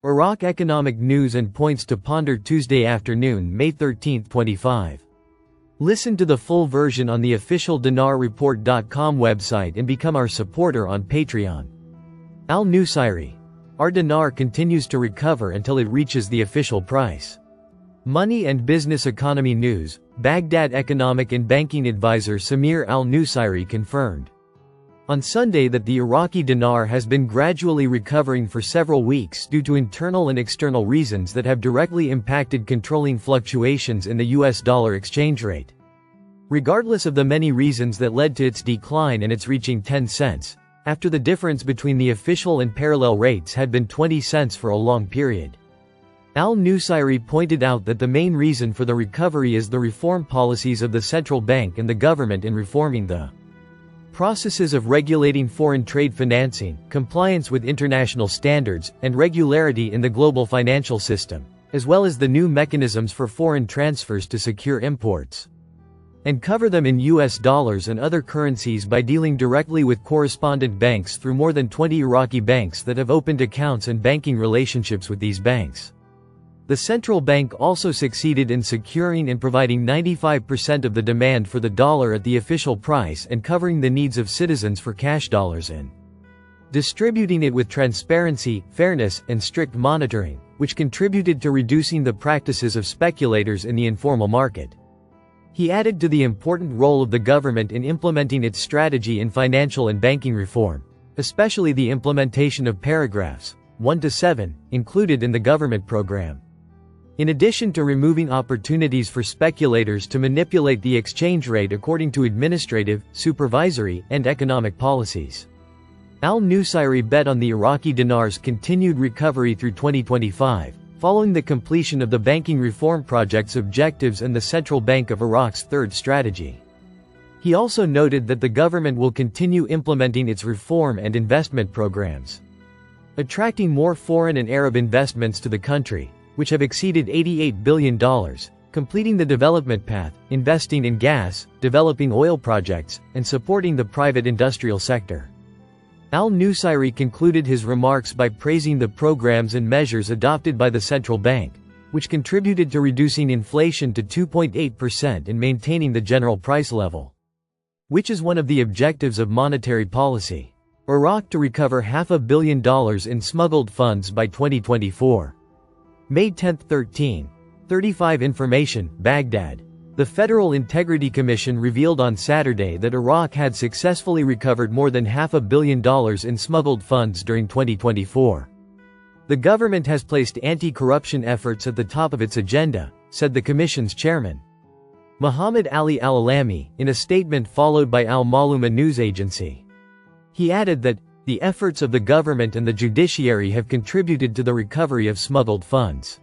Iraq economic news and points to ponder Tuesday afternoon, May 13, 25. Listen to the full version on the official dinarreport.com website and become our supporter on Patreon. Al-Nusayri. Our dinar continues to recover until it reaches the official price. Money and Business Economy News, Baghdad economic and banking advisor Samir al-Nusayri confirmed on Sunday that the Iraqi dinar has been gradually recovering for several weeks due to internal and external reasons that have directly impacted controlling fluctuations in the US dollar exchange rate. Regardless of the many reasons that led to its decline and its reaching 10 cents, after the difference between the official and parallel rates had been 20 cents for a long period. Al-Nusayri pointed out that the main reason for the recovery is the reform policies of the central bank and the government in reforming the processes of regulating foreign trade financing, compliance with international standards, and regularity in the global financial system, as well as the new mechanisms for foreign transfers to secure imports and cover them in US dollars and other currencies by dealing directly with correspondent banks through more than 20 Iraqi banks that have opened accounts and banking relationships with these banks. The central bank also succeeded in securing and providing 95% of the demand for the dollar at the official price and covering the needs of citizens for cash dollars and distributing it with transparency, fairness, and strict monitoring, which contributed to reducing the practices of speculators in the informal market. He added to the important role of the government in implementing its strategy in financial and banking reform, especially the implementation of paragraphs 1 to 7 included in the government program. In addition to removing opportunities for speculators to manipulate the exchange rate according to administrative, supervisory, and economic policies. Al-Nusayri bet on the Iraqi dinar's continued recovery through 2025, following the completion of the banking reform project's objectives and the Central Bank of Iraq's third strategy. He also noted that the government will continue implementing its reform and investment programs, attracting more foreign and Arab investments to the country, which have exceeded $88 billion, completing the development path, investing in gas, developing oil projects, and supporting the private industrial sector. Al-Nusayri concluded his remarks by praising the programs and measures adopted by the central bank, which contributed to reducing inflation to 2.8% and maintaining the general price level, which is one of the objectives of monetary policy. Iraq to recover $500 million in smuggled funds by 2024. May 10, 13:35 Information, Baghdad. The Federal Integrity Commission revealed on Saturday that Iraq had successfully recovered more than $500 million in smuggled funds during 2024. The government has placed anti-corruption efforts at the top of its agenda, said the commission's chairman, Muhammad Ali Al-Alami, in a statement followed by Al-Maluma news agency. He added that the efforts of the government and the judiciary have contributed to the recovery of smuggled funds.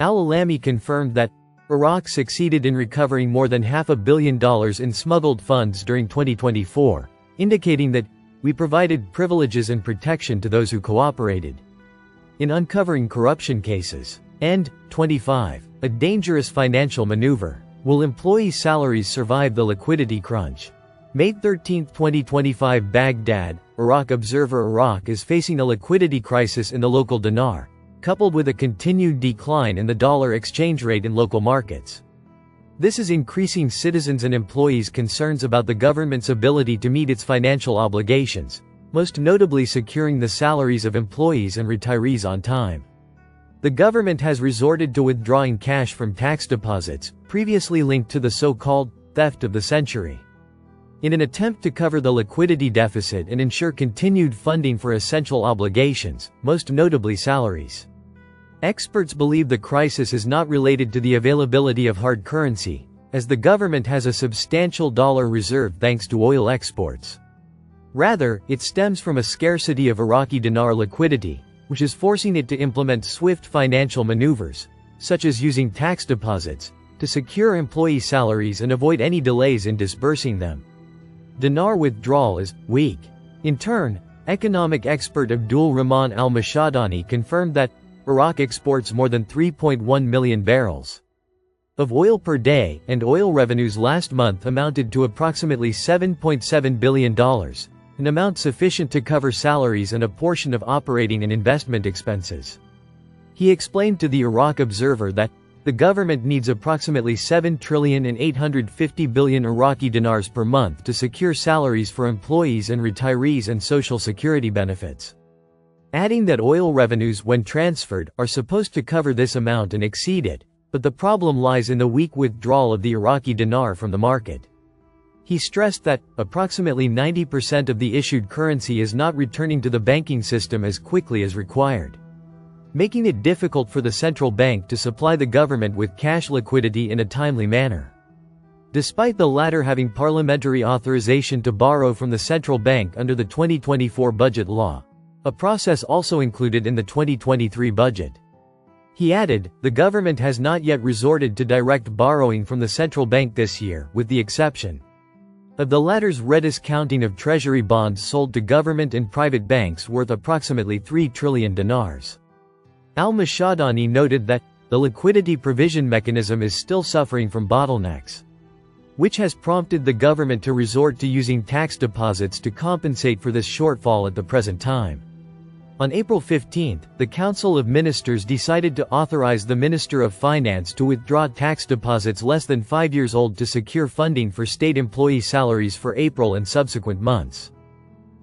Al-Alami confirmed that Iraq succeeded in recovering more than $500 million in smuggled funds during 2024, indicating that we provided privileges and protection to those who cooperated in uncovering corruption cases. And 25. A dangerous financial maneuver. Will employee salaries survive the liquidity crunch? May 13, 2025 Baghdad, Iraq Observer. Iraq is facing a liquidity crisis in the local dinar, coupled with a continued decline in the dollar exchange rate in local markets. This is increasing citizens' and employees' concerns about the government's ability to meet its financial obligations, most notably securing the salaries of employees and retirees on time. The government has resorted to withdrawing cash from tax deposits, previously linked to the so-called theft of the century, in an attempt to cover the liquidity deficit and ensure continued funding for essential obligations, most notably salaries. Experts believe the crisis is not related to the availability of hard currency, as the government has a substantial dollar reserve thanks to oil exports. Rather, it stems from a scarcity of Iraqi dinar liquidity, which is forcing it to implement swift financial maneuvers, such as using tax deposits, to secure employee salaries and avoid any delays in disbursing them. Dinar withdrawal is weak. In turn, economic expert Abdul Rahman al-Mashadani confirmed that Iraq exports more than 3.1 million barrels of oil per day, and oil revenues last month amounted to approximately $7.7 billion, an amount sufficient to cover salaries and a portion of operating and investment expenses. He explained to the Iraq Observer that the government needs approximately 7,850 billion Iraqi dinars per month to secure salaries for employees and retirees and social security benefits. Adding that oil revenues, when transferred, are supposed to cover this amount and exceed it, but the problem lies in the weak withdrawal of the Iraqi dinar from the market. He stressed that approximately 90% of the issued currency is not returning to the banking system as quickly as required, making it difficult for the central bank to supply the government with cash liquidity in a timely manner. Despite the latter having parliamentary authorization to borrow from the central bank under the 2024 budget law, a process also included in the 2023 budget. He added, the government has not yet resorted to direct borrowing from the central bank this year, with the exception of the latter's rediscounting of treasury bonds sold to government and private banks worth approximately 3 trillion dinars. Al-Mashadani noted that the liquidity provision mechanism is still suffering from bottlenecks, which has prompted the government to resort to using tax deposits to compensate for this shortfall at the present time. On April 15, the Council of Ministers decided to authorize the Minister of Finance to withdraw tax deposits less than 5 years old to secure funding for state employee salaries for April and subsequent months.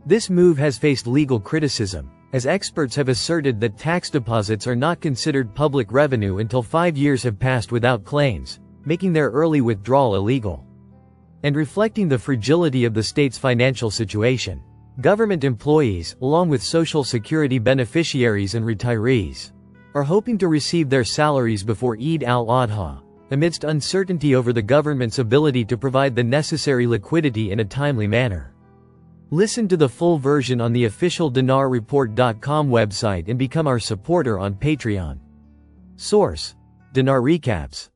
This move has faced legal criticism, as experts have asserted that tax deposits are not considered public revenue until 5 years have passed without claims, making their early withdrawal illegal. And reflecting the fragility of the state's financial situation, government employees, along with Social Security beneficiaries and retirees, are hoping to receive their salaries before Eid al-Adha, amidst uncertainty over the government's ability to provide the necessary liquidity in a timely manner. Listen to the full version on the official dinarreport.com website and become our supporter on Patreon. Source: Dinar Recaps.